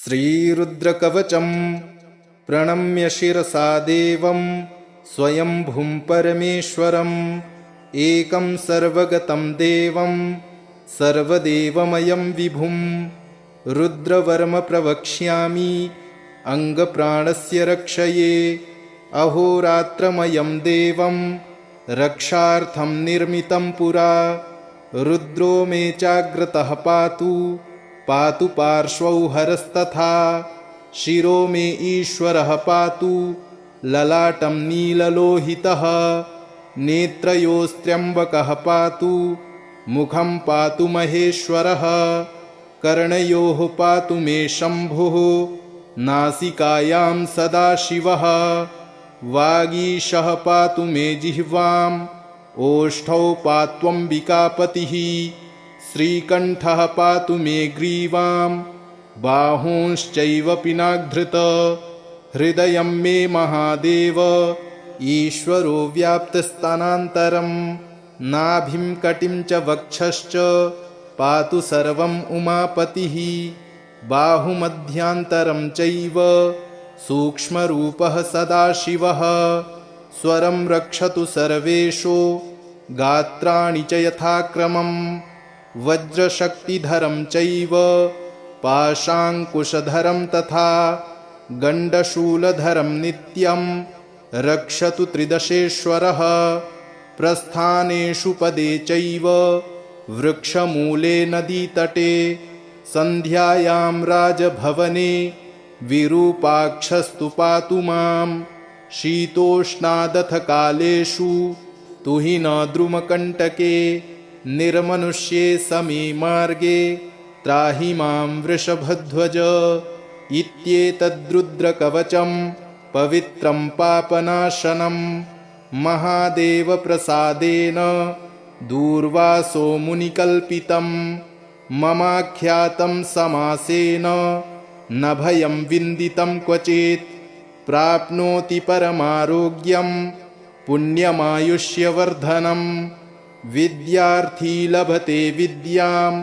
श्रीरुद्रकवचं प्रणम्य शिरसा देवं स्वयंभुं परमेश्वरम् एकं सर्वगतं देवं सर्वदेवमयं विभुं रुद्रवर्म प्रवक्ष्यामि अङ्गप्राणस्य रक्षये। अहोरात्रमयं देवं रक्षार्थं निर्मितं पुरा रुद्रो मे चाग्रतः पातु पातु पार्श्वौ हरस्तथा शिरो मे ईश्वरः पातु ललाटं नीललोहितः नेत्रयोस्त्र्यम्बकः पातु मुखं पातु महेश्वरः कर्णयोः पातु मे शम्भुः नासिकायां सदाशिवः वागीशः पातु मे जिह्वाम् ओष्ठौ पात्वम्बिकापतिः श्रीकण्ठः पातु मे ग्रीवां बाहूंश्चैव पिनाधृत हृदयं मे महादेव ईश्वरो व्याप्तस्थानान्तरं नाभिं कटिं च वक्षश्च पातु सर्वम् उमापतिः बाहुमध्यान्तरं चैव सूक्ष्मरूपः सदाशिवः स्वरं रक्षतु सर्वेषु गात्राणि च यथाक्रमम् वज्रशक्तिधरं चैव पाशाङ्कुशधरं तथा गण्डशूलधरं नित्यं रक्षतु त्रिदशेश्वरः प्रस्थानेषु पदे चैव वृक्षमूले नदीतटे सन्ध्यायां राजभवने विरूपाक्षस्तु पातु मां शीतोष्णादथ कालेषु तुहिन द्रुमकण्टके निर्मनुष्ये समे मार्गे त्राहि मां वृषभध्वज। इत्येतद्रुद्रकवचं पवित्रं पापनाशनं महादेवप्रसादेन दूर्वासो मुनिकल्पितं ममाख्यातं समासेन न भयं विन्दितं क्वचित् प्राप्नोति परमारोग्यं पुण्यमायुष्यवर्धनं विद्यार्थी लभते विद्यां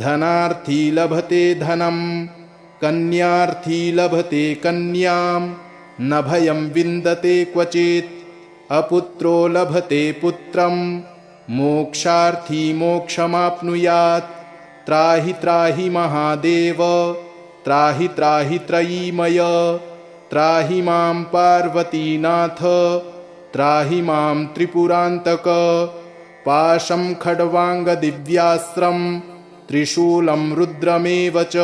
धनार्थी लभते धनं कन्यार्थी लभते कन्यां न भयं विन्दते क्वचित् अपुत्रो लभते पुत्रं मोक्षार्थी मोक्षमाप्नुयात् त्राहि त्राहि महादेव त्राहि त्राहि त्रयीमय त्राहि मां पार्वतीनाथ त्राहि मां त्रिपुरान्तक पाशं खड्वाङ्गदिव्यास्त्रं त्रिशूलं रुद्रमेव च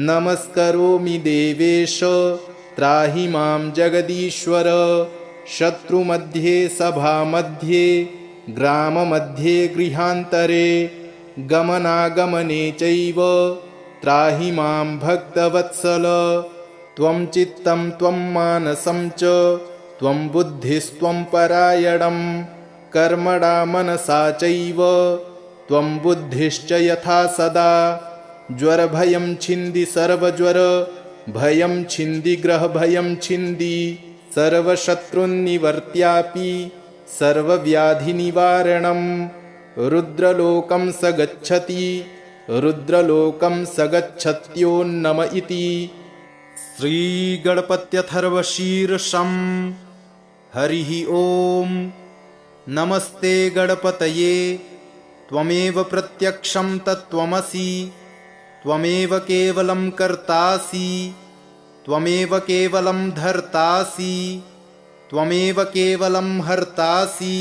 नमस्करोमि देवेश त्राहि मां जगदीश्वर शत्रुमध्ये सभामध्ये ग्राममध्ये गृहान्तरे गमनागमने चैव त्राहि मां भक्तवत्सल त्वं चित्तं त्वं मानसं च त्वं बुद्धिस्त्वं परायणं कर्मणा मनसा चैव त्वं बुद्धिश्च यथा सदा ज्वरभयं छिन्दि सर्वज्वर भयं छिन्दि ग्रहभयं छिन्दि सर्वशत्रुन्निवर्त्यापि सर्वव्याधिनिवारणं रुद्रलोकं स गच्छति रुद्रलोकं स गच्छत्योन्नम इति। श्रीगणपत्यथर्वशीर्षं हरिः ॐ। नमस्ते गणपतये त्वमेव प्रत्यक्षं तत्त्वमसि त्वमेव केवलं कर्तासि त्वमेव केवलं धर्तासि त्वमेव केवलं हर्तासि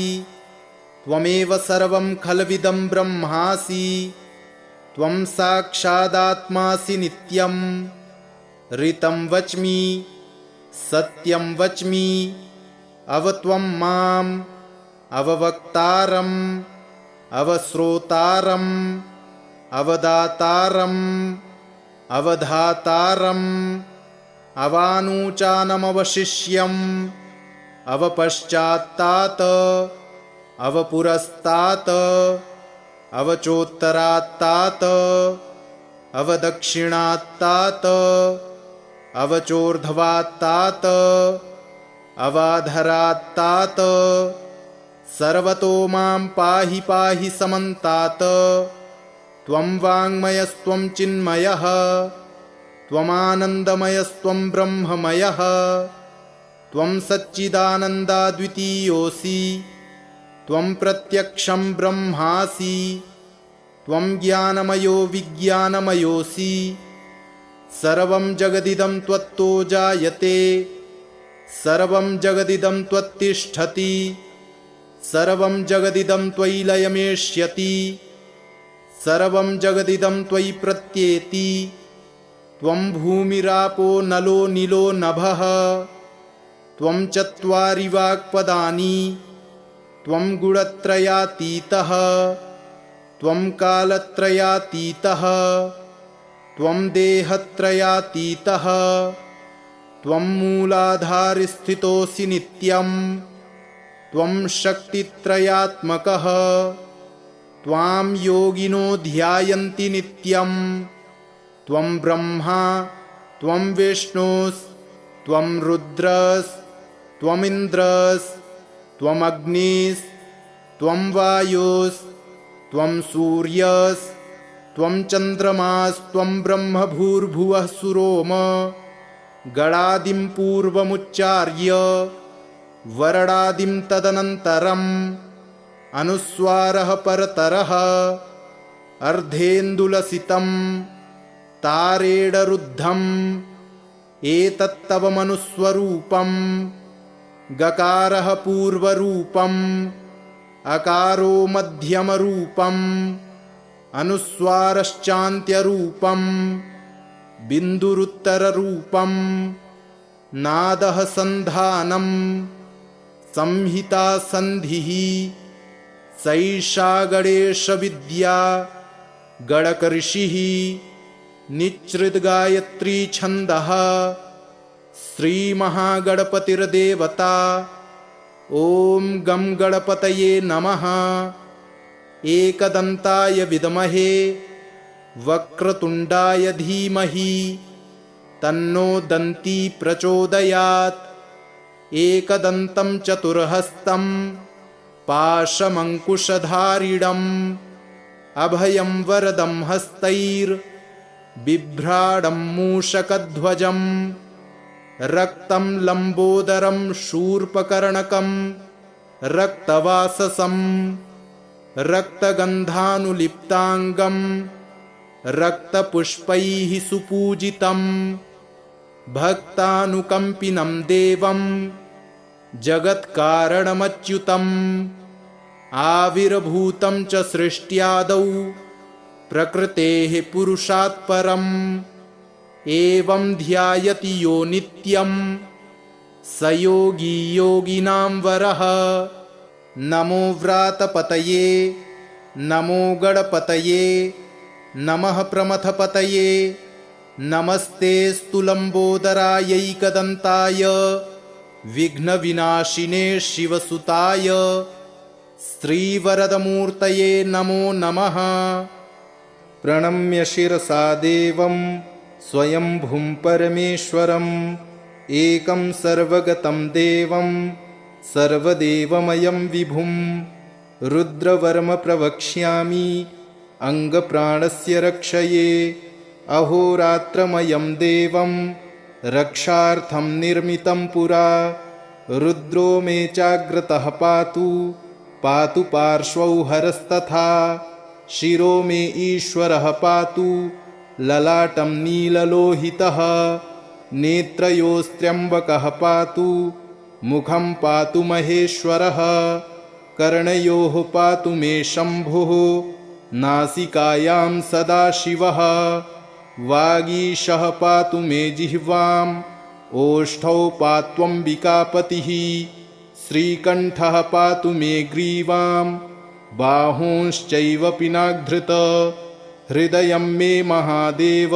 त्वमेव सर्वं खल्विदं ब्रह्मासि त्वं साक्षादात्मासि नित्यं ऋतं वच्मि सत्यं वच्मि अवत्वं माम् अववक्तारम् अवश्रोतारम् अवदातारम् अवधातारम् अवानूचानमवशिष्यम् अवपश्चात्तात् अवपुरस्तात् अवचोत्तरात्तात् अवदक्षिणात्तात् अवचोर्ध्वात्तात् अवाधरात्तात् सर्वतो मां पाहि पाहि समन्तात् त्वं वाङ्मयस्त्वं चिन्मयः त्वमानन्दमयस्त्वं ब्रह्ममयः त्वं सच्चिदानन्दाद्वितीयोऽसि त्वं प्रत्यक्षं ब्रह्मासि त्वं ज्ञानमयो विज्ञानमयोऽसि सर्वं जगदिदं त्वत्तो जायते सर्वं जगदिदं त्वत्तिष्ठति सर्वं जगदिदं त्वयि लयमेष्यति सर्वं जगदिदं त्वयि प्रत्येति त्वं भूमिरापो नलो नीलो नभः त्वं चत्वारि वाक्पदानि त्वं गुणत्रयातीतः त्वं कालत्रयातीतः त्वं देहत्रयातीतः त्वं मूलाधारस्थितोऽसि नित्यं त्वं शक्तित्रयात्मकः त्वां योगिनो ध्यायन्ति नित्यं त्वं ब्रह्मा त्वं विष्णुस्त्वं रुद्रस्त्वमिन्द्रस्त्वमग्निस्त्वं वायुस्त्वं सूर्यस्त्वं चन्द्रमास्त्वं ब्रह्म भूर्भुवः सुरोम गणादिं पूर्वमुच्चार्य वरणादिं तदनन्तरम् अनुस्वारः परतरः अर्धेन्दुलसितं तारेणरुद्धम् एतत्तव मनुस्वरूपं गकारः पूर्वरूपम् अकारो मध्यमरूपम् अनुस्वारश्चान्त्यरूपम् बिन्दुरुत्तररूपम् नादः सन्धानम् संहिता सन्धिः सैषा गणेशविद्या गणकऋषिः निच्छृद्गायत्री छन्दः श्रीमहागणपतिर्देवता ॐ गं गणपतये नमः एकदन्ताय विद्महे वक्रतुण्डाय धीमहि तन्नो दन्ती प्रचोदयात् एकदन्तं चतुर्हस्तं पाशमङ्कुशधारिणम् अभयं वरदं हस्तैर्बिभ्राडं मूषकध्वजं रक्तं लम्बोदरं शूर्पकर्णकं रक्तवाससं रक्तगन्धानुलिप्ताङ्गं रक्तपुष्पैः सुपूजितं भक्तानुकम्पिनं देवं जगत्कारणमच्युतम् आविर्भूतं च सृष्ट्यादौ प्रकृतेः पुरुषात् परम् एवं ध्यायति यो नित्यं स योगी योगिनां वरः नमो व्रातपतये नमो गणपतये नमः प्रमथपतये नमस्ते स्तुलम्बोदरायैकदन्ताय विघ्नविनाशिने शिवसुताय श्रीवरदमूर्तये नमो नमः। प्रणम्य शिरसा देवं स्वयंभुं परमेश्वरम् एकं सर्वगतं देवं सर्वदेवमयं विभुं रुद्रवर्म प्रवक्ष्यामि अङ्गप्राणस्य रक्षये अहोरात्रमयं देवं रक्षार्थं निर्मितं पुरा रुद्रो मे चाग्रतः पातु पातु पार्श्वौ हरस्तथा शिरो मे ईश्वरः पातु ललाटं नीललोहितः नेत्रयोस्त्र्यम्बकः पातु मुखं पातु महेश्वरः कर्णयोः पातु मे शम्भुः नासिकायां सदाशिवः वागीशः पातु मे जिह्वाम् ओष्ठौ पात्वम्बिकापतिः श्रीकण्ठः पातु मे ग्रीवां बाहूंश्चैव पिनाधृत हृदयं मे महादेव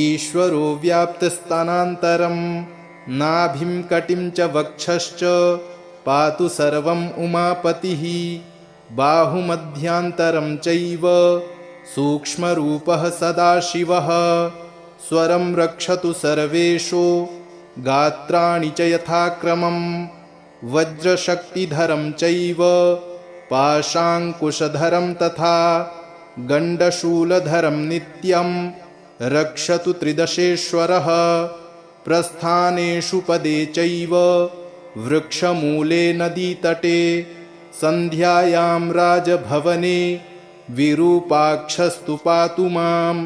ईश्वरो व्याप्तस्थानान्तरं नाभिं कटिं च वक्षश्च पातु सर्वम् उमापतिः बाहुमध्यान्तरं चैव सूक्ष्मरूपः सदाशिवः स्वरं रक्षतु सर्वेषु गात्राणि च यथाक्रमं वज्रशक्तिधरं चैव पाशाङ्कुशधरं तथा गण्डशूलधरं नित्यं रक्षतु त्रिदशेश्वरः प्रस्थानेषु पदे चैव वृक्षमूले नदीतटे सन्ध्यायां राजभवने विरूपाक्षस्तु पातु मां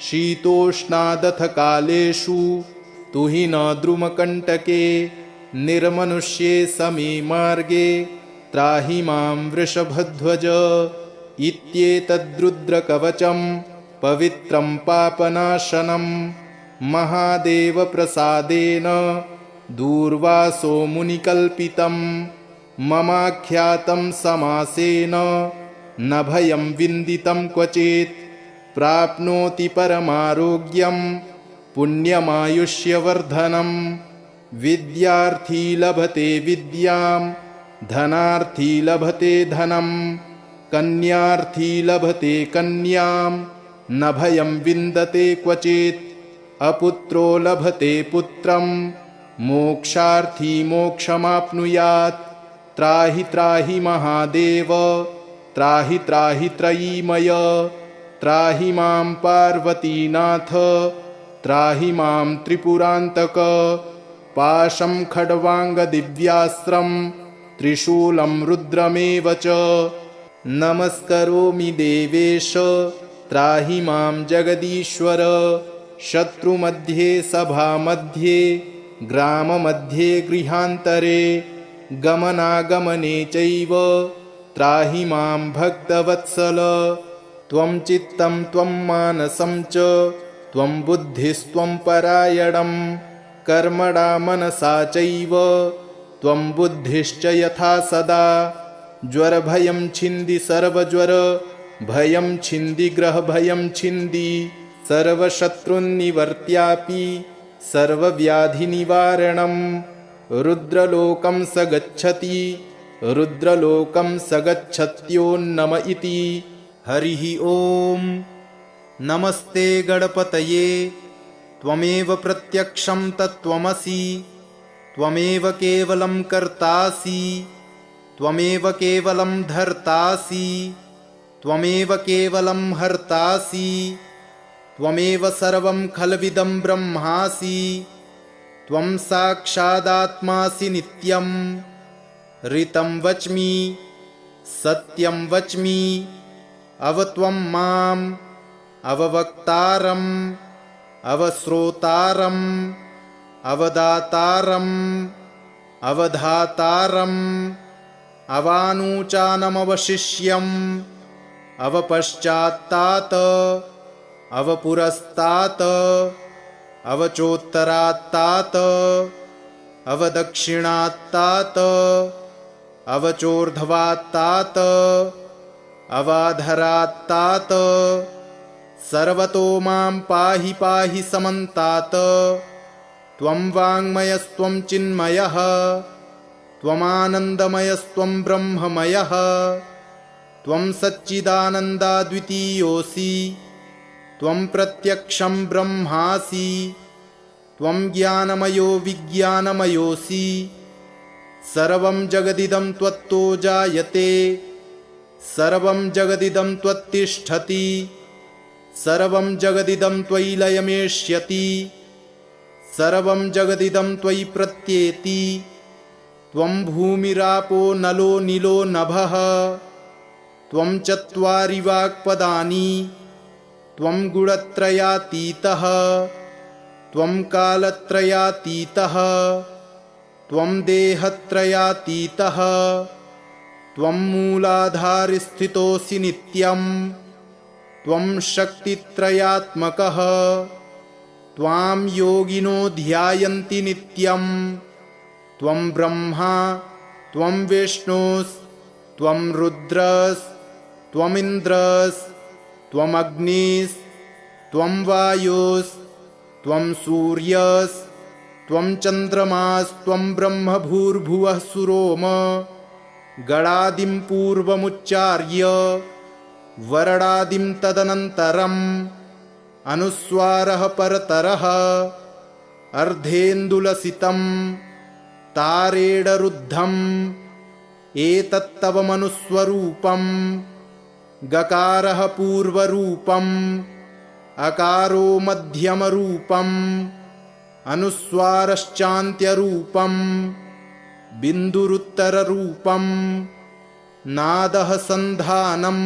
शीतोष्णादथ कालेषु तुहिन द्रुमकण्टके निर्मनुष्ये समे मार्गे त्राहि मां वृषभध्वज इत्येतद्रुद्रकवचं पवित्रं पापनाशनं महादेवप्रसादेन दूर्वासो मुनिकल्पितं ममाख्यातं समासेन न भयं विन्दितं क्वचित् प्राप्नोति परमारोग्यं पुण्यमायुष्यवर्धनं विद्यार्थी लभते विद्यां धनार्थी लभते धनं कन्यार्थी लभते कन्यां न भयं विन्दते क्वचित् अपुत्रो लभते पुत्रं मोक्षार्थी मोक्षमाप्नुयात् त्राहि त्राहि महादेव त्राहि त्राहि त्रयीमय त्राहि मां पार्वतीनाथ त्राहि मां त्रिपुरान्तक पाशं खड्वाङ्गदिव्यास्त्रं त्रिशूलं रुद्रमेव च नमस्करोमि देवेश त्राहि मां जगदीश्वर शत्रुमध्ये सभामध्ये ग्राममध्ये गृहान्तरे गमनागमने चैव त्राहि मां भक्तवत्सल त्वं चित्तं त्वं मानसं च त्वं बुद्धिस्त्वं परायणं कर्मणा मनसा चैव त्वं बुद्धिश्च यथा सदा ज्वरभयं छिन्दि सर्वज्वर भयं छिन्दि ग्रहभयं छिन्दि सर्वशत्रुन्निवर्त्यापि सर्वव्याधिनिवारणं रुद्रलोकं स गच्छति रुद्रलोकं स गच्छत्योन्नम इति। हरिः ॐ। नमस्ते गणपतये त्वमेव प्रत्यक्षं तत्त्वमसि त्वमेव केवलं कर्तासि त्वमेव केवलं धर्तासि त्वमेव केवलं हर्तासि त्वमेव सर्वं खल्विदं ब्रह्मासि त्वं साक्षादात्मासि नित्यं ऋतं वच्मि सत्यं वच्मि अवत्वं माम् अववक्तारम् अवश्रोतारम् अवदातारम् अवधातारम् अवानूचानमवशिष्यम् अवपश्चात्तात् अवपुरस्तात् अवचोत्तरात्तात् अवदक्षिणात्तात् अवचोर्ध्वात्तात् अवाधरात्तात् सर्वतो मां पाहि पाहि समन्तात् त्वं वाङ्मयस्त्वं चिन्मयः त्वमानन्दमयस्त्वं ब्रह्ममयः त्वं सच्चिदानन्दाद्वितीयोऽसि त्वं प्रत्यक्षं ब्रह्मासि त्वं ज्ञानमयो विज्ञानमयोऽसि सर्वं जगदिदं त्वत्तो जायते सर्वं जगदिदं त्वत्तिष्ठति सर्वं जगदिदं त्वयि लयमेष्यति सर्वं जगदिदं त्वयि प्रत्येति त्वं भूमिरापो नलो नीलो नभः त्वं चत्वारि वाक्पदानि त्वं गुणत्रयातीतः त्वं कालत्रयातीतः त्वं देहत्रयातीतः त्वं मूलाधारस्थितोऽसि नित्यं त्वं शक्तित्रयात्मकः त्वां योगिनो ध्यायन्ति नित्यं त्वं ब्रह्मा त्वं विष्णुस्त्वं रुद्रस्त्वमिन्द्रस्त्वम् अग्निस्त्वं वायुस्त्वं सूर्यस्त्वं चन्द्रमास्त्वं ब्रह्म भूर्भुवः सुरोम गणादिं पूर्वमुच्चार्य वरणादिं तदनन्तरम् अनुस्वारः परतरः अर्धेन्दुलसितं तारेणरुद्धम् एतत्तव मनुस्वरूपं गकारः पूर्वरूपं अकारो मध्यमरूपम् अनुस्वारश्चान्त्यरूपम् बिन्दुरुत्तररूपम् नादः सन्धानम्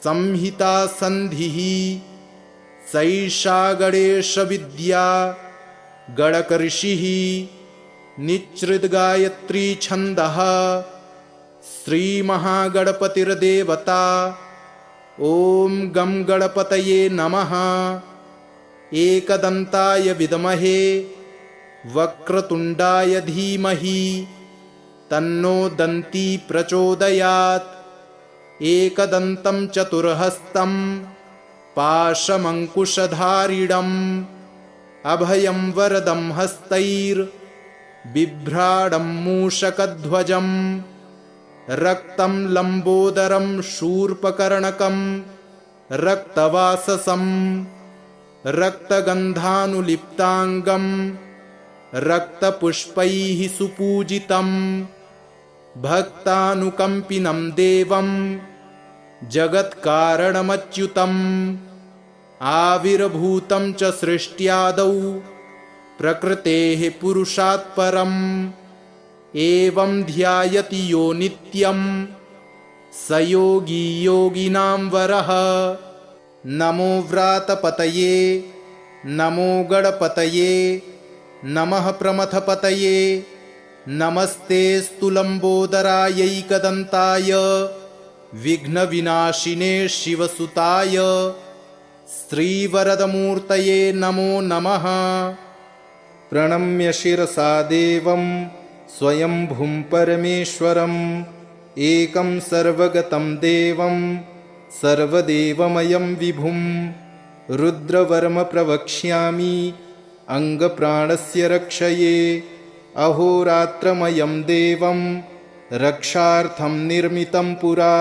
संहिता सन्धिः सैषा गणेशविद्या गणकऋषिः निच्छृद्गायत्री छन्दः श्रीमहागणपतिर्देवता। ॐ गं गणपतये नमः। एकदन्ताय विद्महे वक्रतुण्डाय धीमहि तन्नो दन्ती प्रचोदयात्। एकदन्तं चतुर्हस्तं पाशमङ्कुशधारिणम् अभयं वरदं हस्तैर्बिभ्राडं मूषकध्वजम् रक्तं लम्बोदरं शूर्पकर्णकं रक्तवाससं रक्तगन्धानुलिप्ताङ्गं रक्तपुष्पैः सुपूजितं भक्तानुकम्पिनं देवं जगत्कारणमच्युतम् आविर्भूतं च सृष्ट्यादौ प्रकृतेः पुरुषात् परम् एवं ध्यायति यो नित्यं स योगी योगिनां वरः। नमो व्रातपतये नमो गणपतये नमः प्रमथपतये नमस्ते स्तुलम्बोदरायैकदन्ताय विघ्नविनाशिने शिवसुताय श्रीवरदमूर्तये नमो नमः। प्रणम्य शिरसा देवं स्वयंभुं परमेश्वरम् एकं सर्वगतं देवं सर्वदेवमयं विभुं रुद्रवर्म प्रवक्ष्यामि अङ्गप्राणस्य रक्षये। अहोरात्रमयं देवं रक्षार्थं निर्मितं पुरा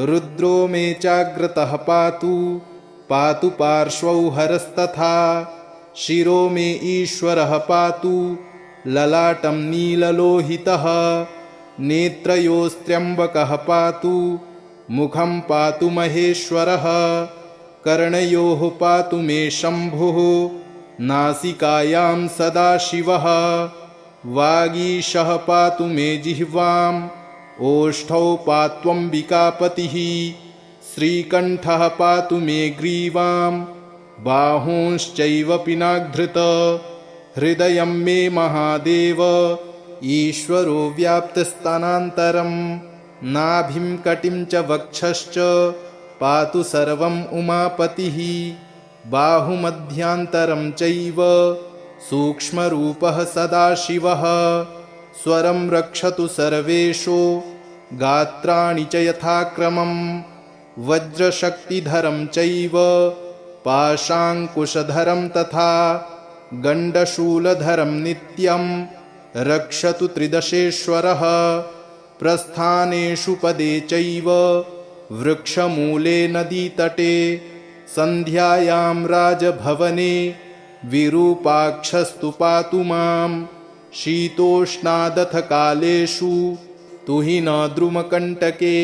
रुद्रो मे चाग्रतः पातु पातु पार्श्वौ हरस्तथा शिरो मे ईश्वरः पातु ललाटं नीललोहितः नेत्रयोस्त्र्यम्बकः पातु मुखं पातु महेश्वरः कर्णयोः पातु मे शम्भुः नासिकायां सदाशिवः वागीशः पातु मे जिह्वाम् ओष्ठौ पात्वम्बिकापतिः श्रीकण्ठः पातु मे ग्रीवां बाहूंश्चैव पिनाधृत हृदयं मे महादेव ईश्वरो व्याप्तस्थानान्तरं नाभिं कटिं च वक्षश्च पातु सर्वम् उमापतिः बाहुमध्यान्तरं चैव सूक्ष्मरूपः सदाशिवः स्वरं रक्षतु सर्वेषु गात्राणि च यथाक्रमम् वज्रशक्तिधरं चैव पाशाङ्कुशधरं तथा गण्डशूलधरं नित्यं रक्षतु त्रिदशेश्वरः प्रस्थानेषु पदे चैव वृक्षमूले नदीतटे सन्ध्यायां राजभवने विरूपाक्षस्तु पातु मां शीतोष्णादथ कालेषु तुहिन द्रुमकण्टके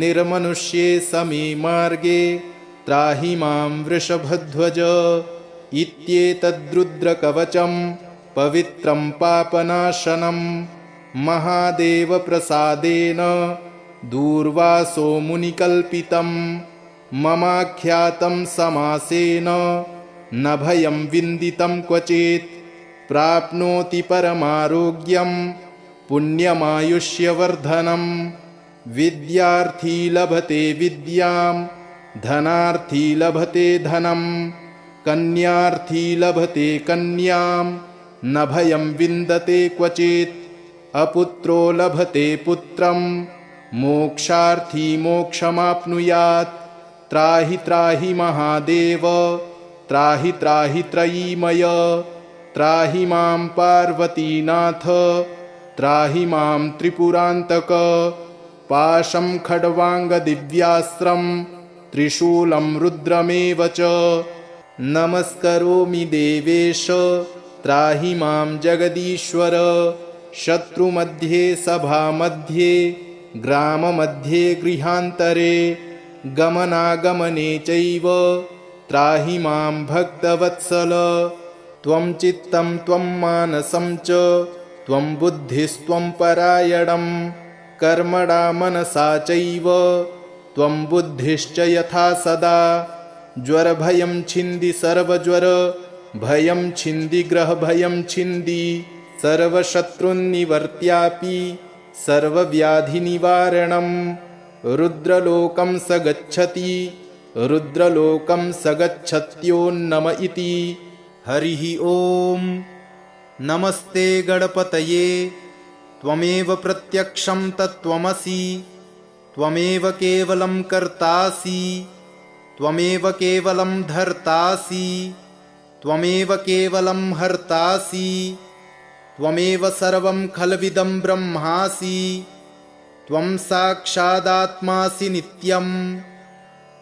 निर्मनुष्ये समे मार्गे त्राहि मां वृषभध्वज इत्येतद्रुद्रकवचं पवित्रं पापनाशनं महादेवप्रसादेन दूर्वासो मुनिकल्पितं ममाख्यातं समासेन न भयं विन्दितं क्वचित् प्राप्नोति परमारोग्यं पुण्यमायुष्यवर्धनं विद्यार्थी लभते विद्यां धनार्थी लभते धनं कन्यार्थी लभते कन्यां न भयं विन्दते क्वचित् अपुत्रो लभते पुत्रं मोक्षार्थी मोक्षमाप्नुयात् त्राहि त्राहि महादेव त्राहि त्राहि त्रयीमय त्राहि मां पार्वतीनाथ त्राहि मां त्रिपुरान्तक पाशं खड्वाङ्गदिव्यास्त्रं त्रिशूलं रुद्रमेव च नमस्करोमि देवेश त्राहि मां जगदीश्वर शत्रुमध्ये सभामध्ये ग्राममध्ये गृहान्तरे गमनागमने चैव त्राहि मां भक्तवत्सल। त्वं चित्तं त्वं मानसं च त्वं बुद्धिस्त्वं परायणं। कर्मणा मनसा चैव त्वं बुद्धिश्च यथा सदा। ज्वरभयं छिन्दि सर्वज्वर भयं छिन्दि ग्रहभयं छिन्दि। सर्वशत्रुन्निवर्त्यापि सर्वव्याधिनिवारणं। रुद्रलोकं स गच्छति रुद्रलोकं स गच्छत्योन्नम इति। हरिः ॐ। नमस्ते गणपतये। त्वमेव प्रत्यक्षं तत्त्वमसि। त्वमेव केवलं कर्तासि। त्वमेव केवलं धर्तासि। त्वमेव केवलं हर्तासि। त्वमेव सर्वं खल्विदं ब्रह्मासि। त्वं साक्षादात्मासि नित्यं।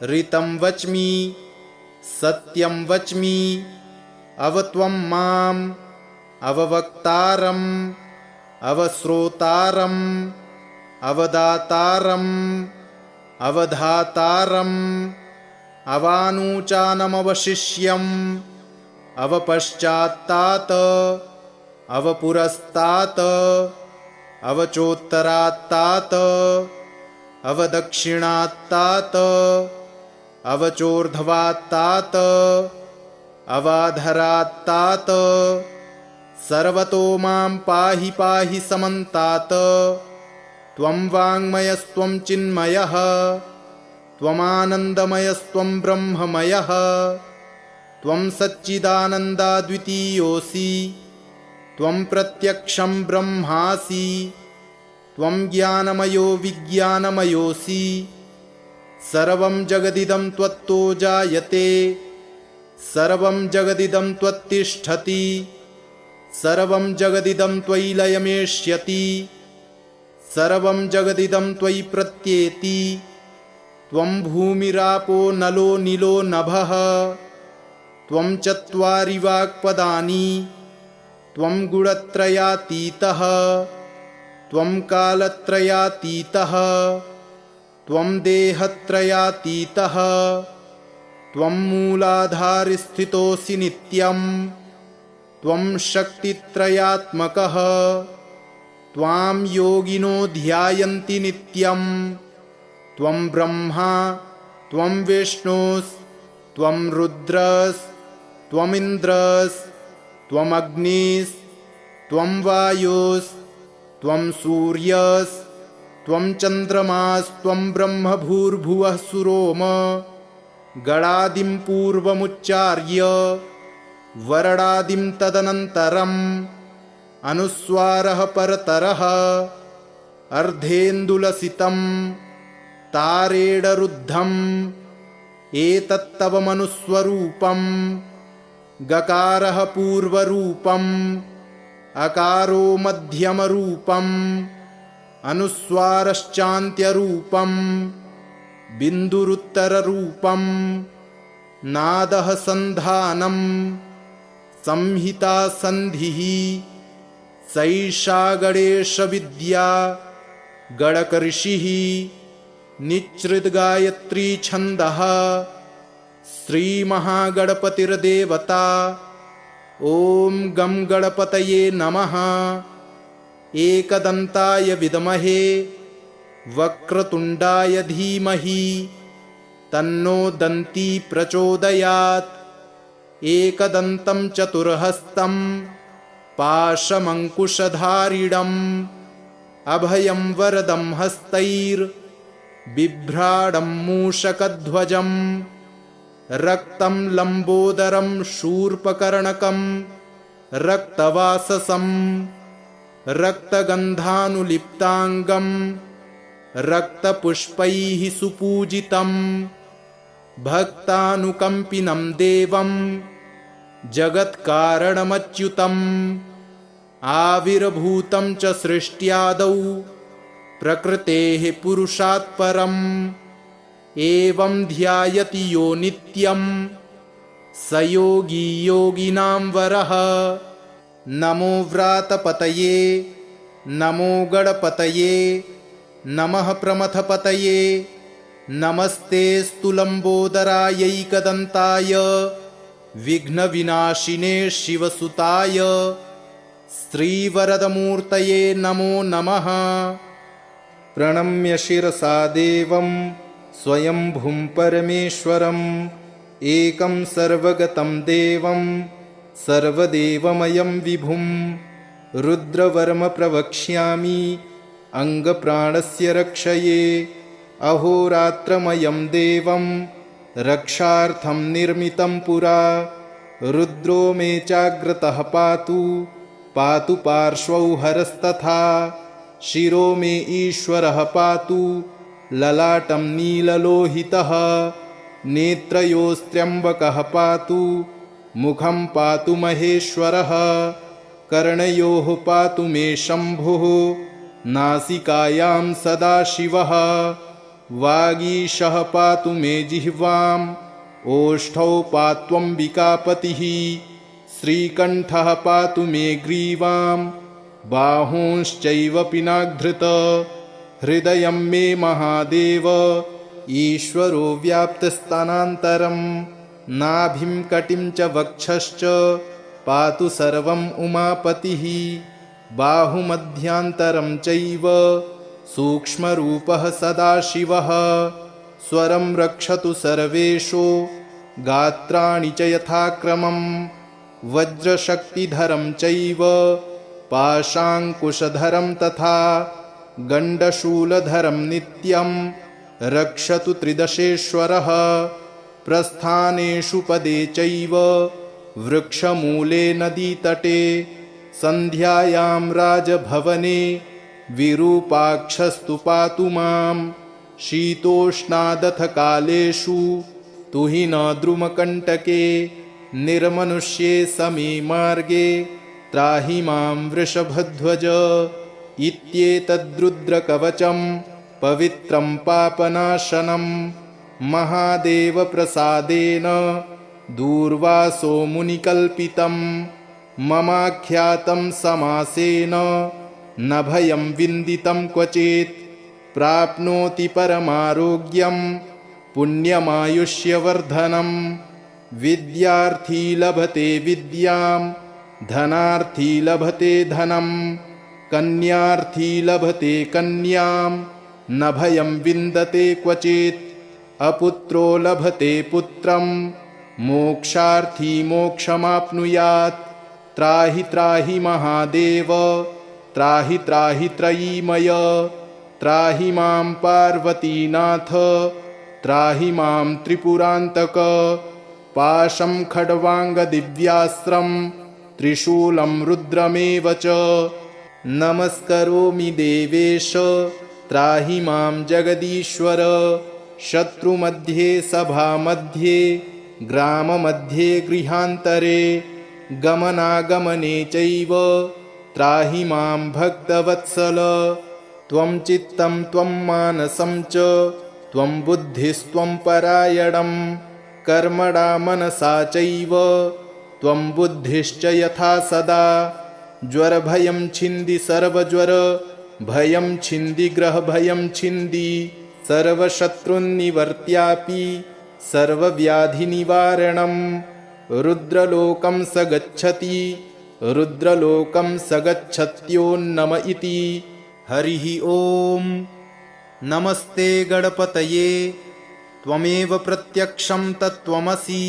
ऋतं वच्मि सत्यं वच्मि। अवत्वं माम् अववक्तारम् अवश्रोतारम् अवदातारम् अवधातारम् अवानुचानमवशिष्यम् अवपश्चात्तात् अवपुरस्तात् अवचोत्तरात्तात् अवदक्षिणात्तात् अवचोर्ध्वात्तात् अवाधरात्तात्। सर्वतो मां पाहि पाहि समन्तात्। त्वं वाङ्मयस्त्वं चिन्मयः त्वमानन्दमयस्त्वं ब्रह्ममयः। त्वं सच्चिदानन्दाद्वितीयोऽसि। त्वं प्रत्यक्षं ब्रह्मासि। त्वं ज्ञानमयो विज्ञानमयोऽसि। सर्वं जगदिदं त्वत्तो जायते। सर्वं जगदिदं त्वत्तिष्ठति। सर्वं जगदिदं त्वयि लयमेष्यति। सर्वं जगदिदं त्वयि प्रत्येति। त्वं भूमिरापो नलो नीलो नभः। त्वं चत्वारि वाक्पदानि। त्वं गुणत्रयातीतः। त्वं कालत्रयातीतः। त्वं देहत्रयातीतः। त्वं मूलाधारस्थितोऽसि नित्यं। त्वं शक्तित्रयात्मकः। त्वां योगिनो ध्यायन्ति नित्यं। त्वं ब्रह्मा त्वं विष्णुस्त्वं रुद्रस्त्वमिन्द्रस्त्वम् अग्निस्त्वं वायुस्त्वं सूर्यस्त्वं चन्द्रमास्त्वं ब्रह्म भूर्भुवः सुरोम। गणादिं पूर्वमुच्चार्य वरणादिं तदनन्तरम्। अनुस्वारः परतरः अर्धेन्दुलसितं तारेणरुद्धम्। एतत्तव मनुस्वरूपम्। गकारः पूर्वरूपम्। अकारो मध्यमरूपम्। अनुस्वारश्चान्त्यरूपम्। बिन्दुरुत्तररूपम्। नादः सन्धानम्। संहिता सन्धिः। सैषा गणेशविद्या गणकऋषिः। निच्छृद्गायत्री छन्दः। श्रीमहागणपतिर्देवता। ॐ गं गणपतये नमः। एकदन्ताय विद्महे वक्रतुण्डाय धीमहि तन्नो दन्ती प्रचोदयात्। एकदन्तं चतुर्हस्तं पाशमङ्कुशधारिणम् अभयं वरदं हस्तैर्बिभ्राणं मूषकध्वजम्। रक्तं लम्बोदरं शूर्पकर्णकं रक्तवाससं। रक्तगन्धानुलिप्ताङ्गं रक्तपुष्पैः सुपूजितं। भक्तानुकम्पिनं देवं जगत्कारणमच्युतम्। आविर्भूतं च सृष्ट्यादौ प्रकृतेः पुरुषात् परम्। एवं ध्यायति यो नित्यं स योगी योगिनां वरः। नमो व्रातपतये नमो गणपतये नमः प्रमथपतये नमस्तेऽस्तु लम्बोदरायैकदन्ताय विघ्नविनाशिने शिवसुताय श्रीवरदमूर्तये नमो नमः। प्रणम्य शिरसा देवं स्वयंभुं परमेश्वरम् एकं सर्वगतं देवं सर्वदेवमयं विभुं रुद्रवर्म प्रवक्ष्यामि अङ्गप्राणस्य रक्षये। अहोरात्रमयं देवं रक्षार्थं निर्मितं पुरा रुद्रो मे चाग्रतः पातु पातु पार्श्वौ हरस्तथा शिरो मे ईश्वरः पातु ललाटं नीललोहितः नेत्रयोस्त्र्यम्बकः पातु मुखं पातु महेश्वरः कर्णयोः पातु मे शम्भुः नासिकायां सदाशिवः वागीशः पातु मे जिह्वाम् ओष्ठौ पात्वम्बिकापतिः श्रीकण्ठः पातु मे ग्रीवाम् बाहूंश्चैव पिनाधृत हृदयं मे महादेव ईश्वरो व्याप्तस्थानान्तरम् नाभिं कटिं च वक्षश्च पातु सर्वम् उमापतिः बाहुमध्यान्तरं चैव सूक्ष्मरूपः सदाशिवः स्वरं रक्षतु सर्वेषु गात्राणि च यथाक्रमम् वज्रशक्तिधरं चैव पाशाङ्कुशधरं तथा गण्डशूलधरं नित्यं रक्षतु त्रिदशेश्वरः प्रस्थानेषु पदे चैव वृक्षमूले नदीतटे सन्ध्यायां राजभवने विरूपाक्षस्तु पातु मां शीतोष्णादथ कालेषु तुहिन द्रुमकण्टके निर्मनुष्ये समे मार्गे त्राहि मां वृषभध्वज इत्येतद्रुद्रकवचं पवित्रं पापनाशनं महादेवप्रसादेन दूर्वासो मुनिकल्पितं ममाख्यातं समासेन न भयं विन्दितं क्वचित् प्राप्नोति परमारोग्यं पुण्यमायुष्यवर्धनं विद्यार्थी लभते विद्यां धनार्थी लभते धनं कन्यार्थी लभते कन्यां न भयं विन्दते क्वचित् अपुत्रो लभते पुत्रं मोक्षार्थी मोक्षमाप्नुयात् त्राहि त्राहि महादेव त्राहि त्राहि त्रयीमय त्राहि मां पार्वतीनाथ त्राहि मां त्रिपुरान्तक पाशं खड्वाङ्गदिव्यास्त्रं त्रिशूलं रुद्रमेव च नमस्करोमि देवेश त्राहि मां जगदीश्वर शत्रुमध्ये सभामध्ये ग्राममध्ये गृहान्तरे गमनागमने चैव त्राहि मां भक्तवत्सल त्वं चित्तं त्वं मानसं च त्वं बुद्धिस्त्वं परायणं कर्मणा मनसा चैव त्वं बुद्धिश्च यथा सदा ज्वरभयं छिन्दि सर्वज्वर भयं छिन्दि ग्रहभयं छिन्दि सर्वशत्रुन्निवर्त्यापि सर्वव्याधिनिवारणं रुद्रलोकं स गच्छति रुद्रलोकं स गच्छत्योन्नम इति। हरिः ॐ। नमस्ते गणपतये त्वमेव प्रत्यक्षं तत्त्वमसि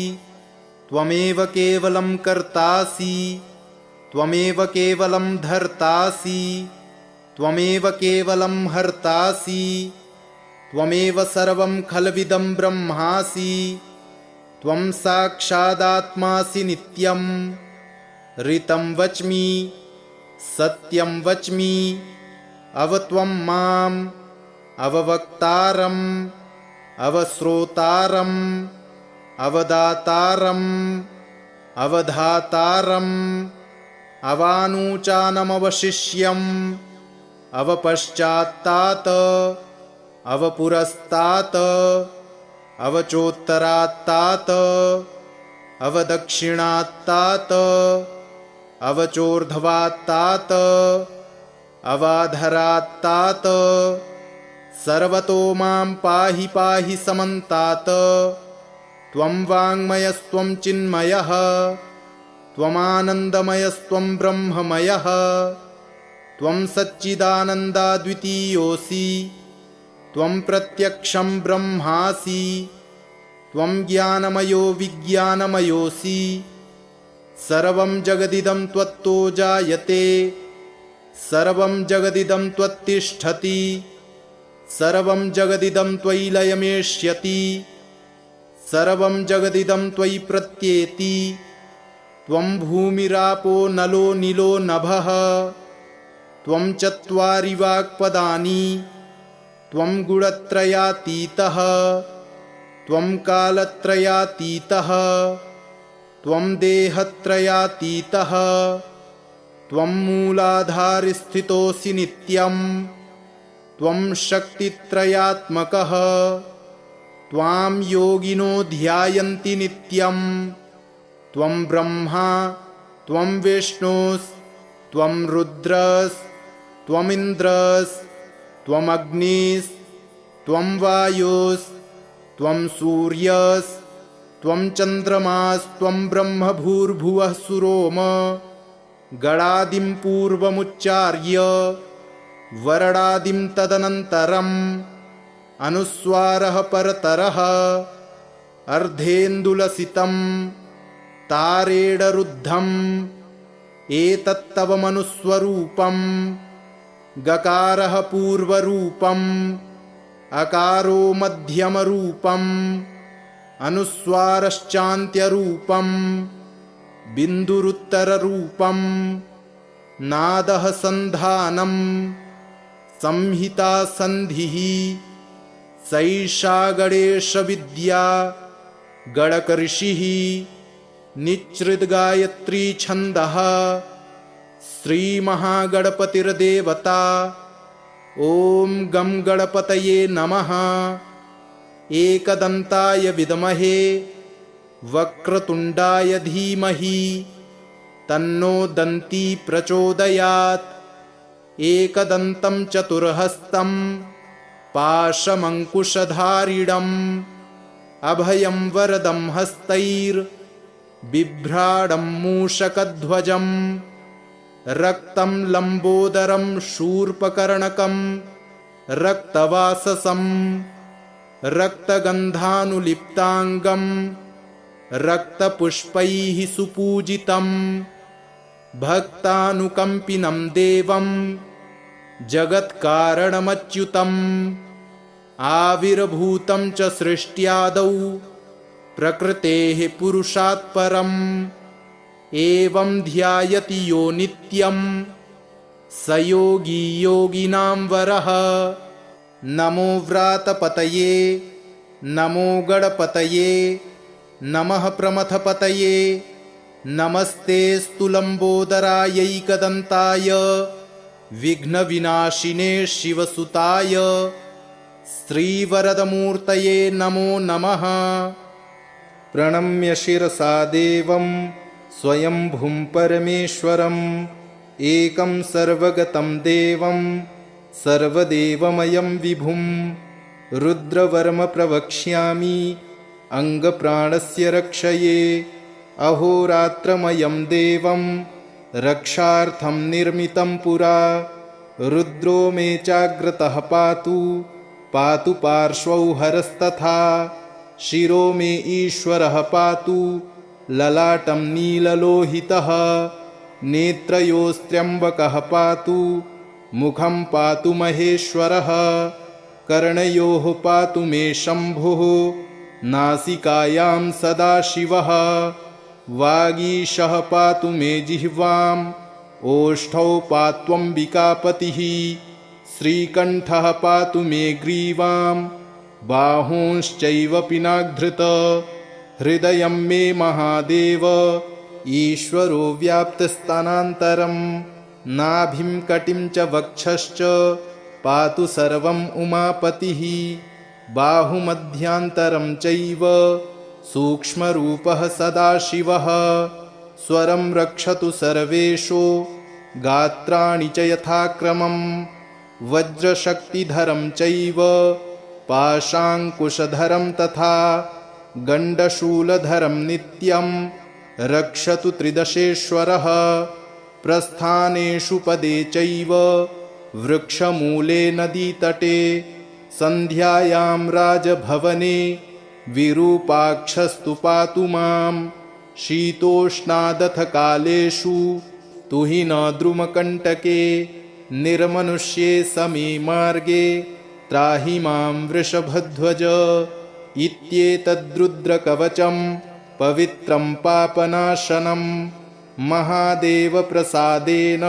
त्वमेव केवलं कर्तासि त्वमेव केवलं धर्तासि त्वमेव केवलं हर्तासि त्वमेव सर्वं खल्विदं ब्रह्मासि त्वं साक्षादात्मासि नित्यं ऋतं वच्मि सत्यं वच्मि अवत्वं माम् अववक्तारम् अवश्रोतारम् अवदातारम् अवधातारम् अवानूचानमवशिष्यम् अवपश्चात्तात् अवपुरस्तात् अवचोत्तरात्तात् अवदक्षिणात्तात्, अवचोर्ध्वात्तात्, अवचोर्ध्वात्तात्, अवदक्षिणात्तात्, अवचोत्तरात्तात्, अवचोर्ध्वात्तात्, अवचोत्तरात्तात्, अवचोर्ध्वात्तात्, अवचोर्ध्वात्तात्, अवचोर्ध्वात्तात्, अवचोर्ध्वात्तात्, अवचोर्ध्वात्तात्, अवाधरात्तात्, सर्वतो मां पाहि पाहि समन्तात्। त्वं वाङ्मयस्त्वं चिन्मयः त्वमानन्दमयस्त्वं ब्रह्ममयः त्वं सच्चिदानन्दाद्वितीयोऽसि त्वं प्रत्यक्षं ब्रह्मासि त्वं ज्ञानमयो विज्ञानमयोऽसि सर्वं जगदिदं त्वत्तो जायते सर्वं जगदिदं त्वत्तिष्ठति सर्वं जगदिदं त्वयि लयमेष्यति सर्वं जगदिदं त्वयि प्रत्येति त्वं भूमिरापो नलो नीलो नभः त्वं चत्वारि वाक्पदानि त्वं गुणत्रयातीतः त्वं कालत्रयातीतः त्वं देहत्रयातीतः त्वं मूलाधारस्थितोऽसि नित्यं त्वं शक्तित्रयात्मकः त्वां योगिनो ध्यायन्ति नित्यं त्वं ब्रह्मा त्वं विष्णुस्त्वं रुद्रस्त्वमिन्द्रस्त्वम् अग्निस्त्वं वायुस्त्वं सूर्यस्त्वं चन्द्रमास्त्वं ब्रह्म भूर्भुवः सुरोम गणादिं पूर्वमुच्चार्य वरणादिं तदनन्तरम् अनुस्वारः परतरः अर्धेन्दुलसितं तारेणरुद्धम् एतत्तव मनुस्वरूपं गकारः पूर्वरूपम् अकारो मध्यमरूपम् अनुस्वारश्चान्त्यरूपम् बिन्दुरुत्तररूपम् नादः सन्धानम् संहिता सन्धिः सैषा गणेशविद्या गणकऋषिः निच्छृद्गायत्री छन्दः श्रीमहागणपतिर्देवता ॐ गं गणपतये नमः। एकदन्ताय विद्महे वक्रतुण्डाय धीमहि तन्नो दन्ती प्रचोदयात्। एकदन्तं चतुर्हस्तं पाशमङ्कुशधारिणम् अभयं वरदं हस्तैर्बिभ्राणं मूषकध्वजं रक्तं लम्बोदरं शूर्पकर्णकं रक्तवाससं रक्तगन्धानुलिप्ताङ्गं रक्तपुष्पैः सुपूजितं भक्तानुकम्पिनं देवं जगत्कारणमच्युतम् आविर्भूतं च सृष्ट्यादौ प्रकृतेः पुरुषात् परम् एवं ध्यायति यो नित्यं स योगी योगिनां वरः। नमो व्रातपतये नमो गणपतये नमः प्रमथपतये नमस्ते स्तुलम्बोदरायैकदन्ताय विघ्नविनाशिने शिवसुताय श्रीवरदमूर्तये नमो नमः। प्रणम्य शिरसा देवं स्वयंभुं परमेश्वरम् एकं सर्वगतं देवं सर्वदेवमयं विभुं रुद्रवर्म प्रवक्ष्यामि अङ्गप्राणस्य रक्षये अहोरात्रमयं देवं रक्षार्थं निर्मितं पुरा रुद्रो मे चाग्रतः पातु पातु पार्श्वौ हरस्तथा शिरो मे ईश्वरः पातु ललाटं नीललोहितः नेत्रयोस्त्र्यम्बकः पातु मुखं पातु महेश्वरः कर्णयोः पातु मे शम्भुः नासिकायां सदाशिवः वागीशः पातु मे जिह्वाम् ओष्ठौ पात्वम्बिकापतिः श्रीकण्ठः पातु मे ग्रीवां बाहूंश्चैव पिनाधृत हृदयं मे महादेव ईश्वरो व्याप्तस्थानान्तरम् नाभिं कटिं च वक्षश्च पातु सर्वम् उमापतिः बाहुमध्यान्तरं चैव सूक्ष्मरूपः सदाशिवः स्वरं रक्षतु सर्वेषु गात्राणि च यथाक्रमम् वज्रशक्तिधरं चैव पाशाङ्कुशधरं तथा गण्डशूलधरं नित्यं रक्षतु त्रिदशेश्वरः। प्रस्थानेषु पदे चैव वृक्षमूले नदीतटे सन्ध्यायां राजभवने विरूपाक्षस्तु पातु मां। शीतोष्णादथ कालेषु तुहि न द्रुमकण्टके निर्मनुष्ये समे मार्गे त्राहि मां वृषभध्वज। इत्येतद्रुद्रकवचं पवित्रं पापनाशनं महादेवप्रसादेन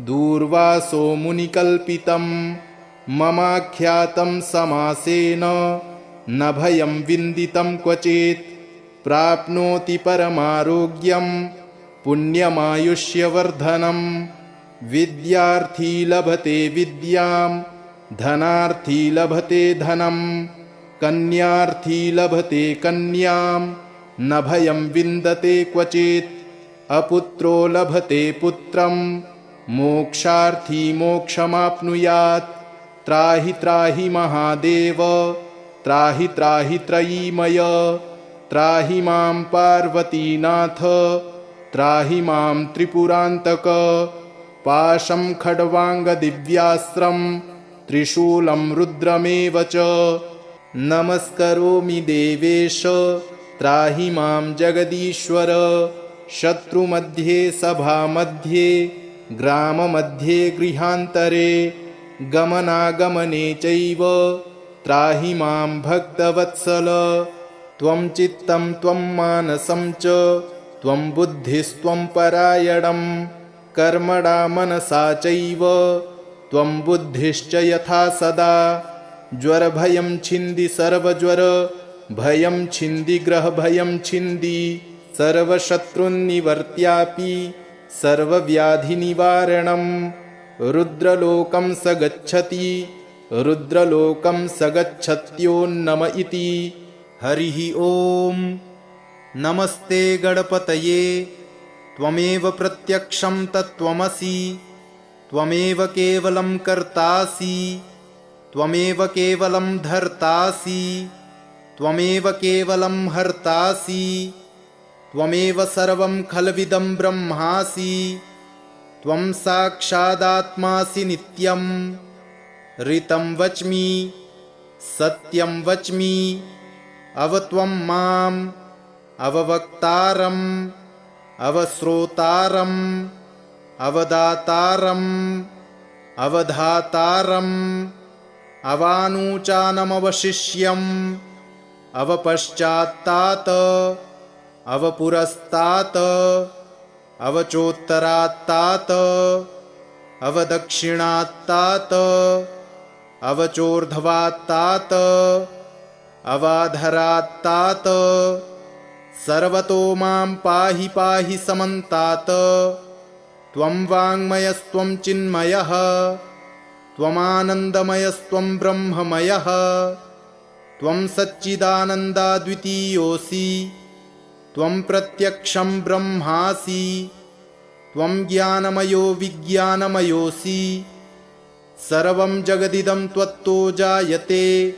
दूर्वासो मुनिकल्पितं। ममाख्यातं समासेन न भयं विन्दितं क्वचित् प्राप्नोति परमारोग्यं पुण्यमायुष्यवर्धनं। विद्यार्थी लभते विद्यां धनार्थी लभते धनं कन्यार्थी लभते कन्यां न भयं विन्दते क्वचित्। अपुत्रो लभते पुत्रं मोक्षार्थी मोक्षमाप्नुयात्। त्राहि त्राहि महादेव त्राहि त्राहि त्रयीमय। त्राहि मां पार्वतीनाथ त्राहि मां त्रिपुरान्तक। पाशं खड्वाङ्गदिव्यास्त्रं त्रिशूलं रुद्रमेव च नमस्करोमि देवेश त्राहि मां जगदीश्वर। शत्रुमध्ये सभामध्ये ग्राममध्ये गृहान्तरे गमनागमने चैव त्राहि मां भक्तवत्सल। त्वं चित्तं त्वं मानसं च त्वं बुद्धिस्त्वं परायणं कर्मणा मनसा चैव त्वं बुद्धिश्च यथा सदा। ज्वरभयं छिन्दि सर्वज्वर भयं छिन्दि ग्रहभयं छिन्दि सर्वशत्रुन्निवर्त्यापि सर्वव्याधिनिवारणं। रुद्रलोकं स गच्छति रुद्रलोकं स गच्छत्योन्नम इति। हरिः ॐ। नमस्ते गणपतये त्वमेव प्रत्यक्षं तत्त्वमसि। त्वमेव केवलं कर्तासि त्वमेव केवलं धर्तासि त्वमेव केवलं हर्तासि। त्वमेव सर्वं खल्विदं ब्रह्मासि। त्वं साक्षादात्मासि नित्यं। ऋतं वच्मि सत्यं वच्मि अवत्वं माम् अववक्तारम् अवश्रोतारम् अवदातारम् अवधातारम् अवानूचानमवशिष्यम् अवपश्चात्तात् अवपुरस्तात् अवचोत्तरात्तात् अवदक्षिणात्तात् अवचोर्ध्वात्तात् अवाधरात्तात्। सर्वतो मां पाहि पाहि समन्तात्। त्वं वाङ्मयस्त्वं चिन्मयः त्वमानन्दमयस्त्वं ब्रह्ममयः। त्वं सच्चिदानन्दाद्वितीयोऽसि त्वं प्रत्यक्षं ब्रह्मासि। त्वं ज्ञानमयो विज्ञानमयोऽसि। सर्वं जगदिदं त्वत्तो जायते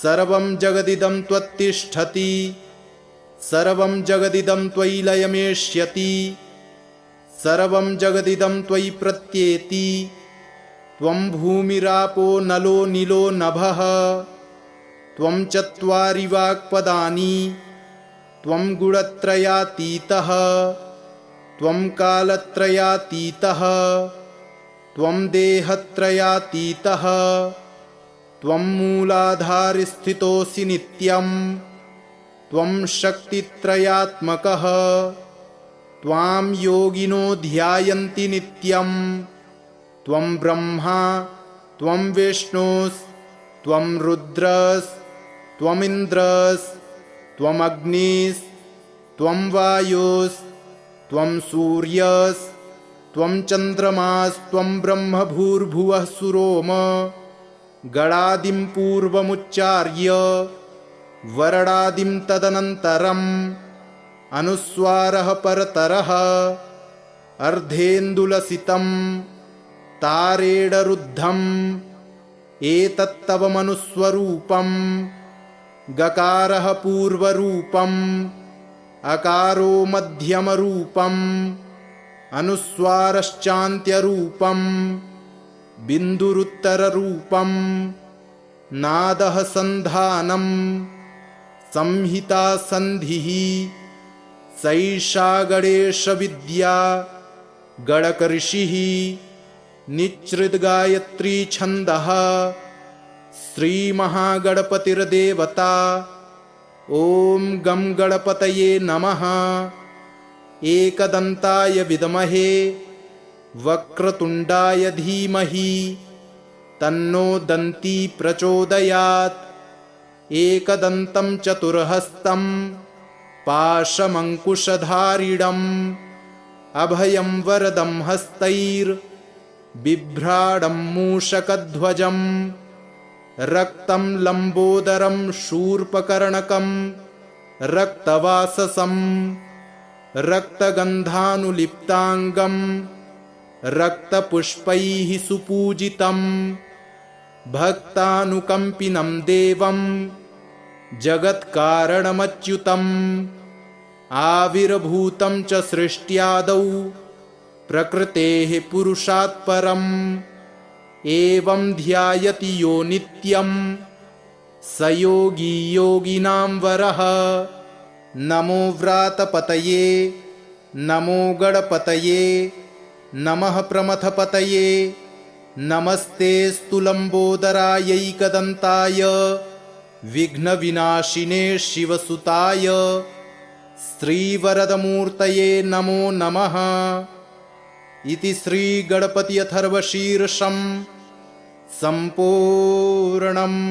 सर्वं जगदिदं त्वत्तिष्ठति सर्वं जगदिदं त्वयि लयमेष्यति सर्वं जगदिदं त्वयि प्रत्येति। त्वं भूमिरापो नलो नीलो नभः। त्वं चत्वारि वाक्पदानि। त्वं गुणत्रयातीतः त्वं कालत्रयातीतः त्वं देहत्रयातीतः। त्वं मूलाधारस्थितोऽसि नित्यं। त्वं शक्तित्रयात्मकः। त्वां योगिनो ध्यायन्ति नित्यं। त्वं ब्रह्मा त्वं विष्णुस्त्वं रुद्रस्त्वमिन्द्रस्त्वम् अग्निस्त्वं वायुस्त्वं सूर्यस्त्वं चन्द्रमास्त्वं ब्रह्म भूर्भुवः सुरोम। गणादिं पूर्वमुच्चार्य वरणादिं तदनन्तरम् अनुस्वारः परतरः अर्धेन्दुलसितं तारेडरुद्धम् एतत्तव मनुस्वरूपम् गकारः पूर्वरूपम् अकारो मध्यमरूपम् अनुस्वारश्चान्त्यरूपम् बिन्दुरुत्तररूपम् नादः सन्धानम् संहिता सन्धिः सैषा गणेशविद्या गणकऋषिः निच्छृद्गायत्री छन्दः श्रीमहागणपतिर्देवता ॐ गं गणपतये नमः। एकदन्ताय विद्महे वक्रतुण्डाय धीमहि तन्नो दन्ती प्रचोदयात्। एकदन्तं चतुर्हस्तं पाशमङ्कुशधारिणम् अभयं वरदं हस्तैर्बिभ्राडं मूषकध्वजं रक्तं लम्बोदरं शूर्पकर्णकं रक्तवाससं रक्तगन्धानुलिप्ताङ्गं रक्तपुष्पैः सुपूजितं भक्तानुकम्पिनं देवं जगत्कारणमच्युतम् आविर्भूतं च सृष्ट्यादौ प्रकृतेः पुरुषात् परम् एवं ध्यायति यो नित्यं स योगी योगिनां वरः। नमो व्रातपतये नमो गणपतये नमः प्रमथपतये नमस्तेऽस्तु लम्बोदरायैकदन्ताय विघ्नविनाशिने शिवसुताय श्रीवरदमूर्तये नमो नमः। इति श्रीगणपति अथर्वशीर्षं सम्पूर्णम्।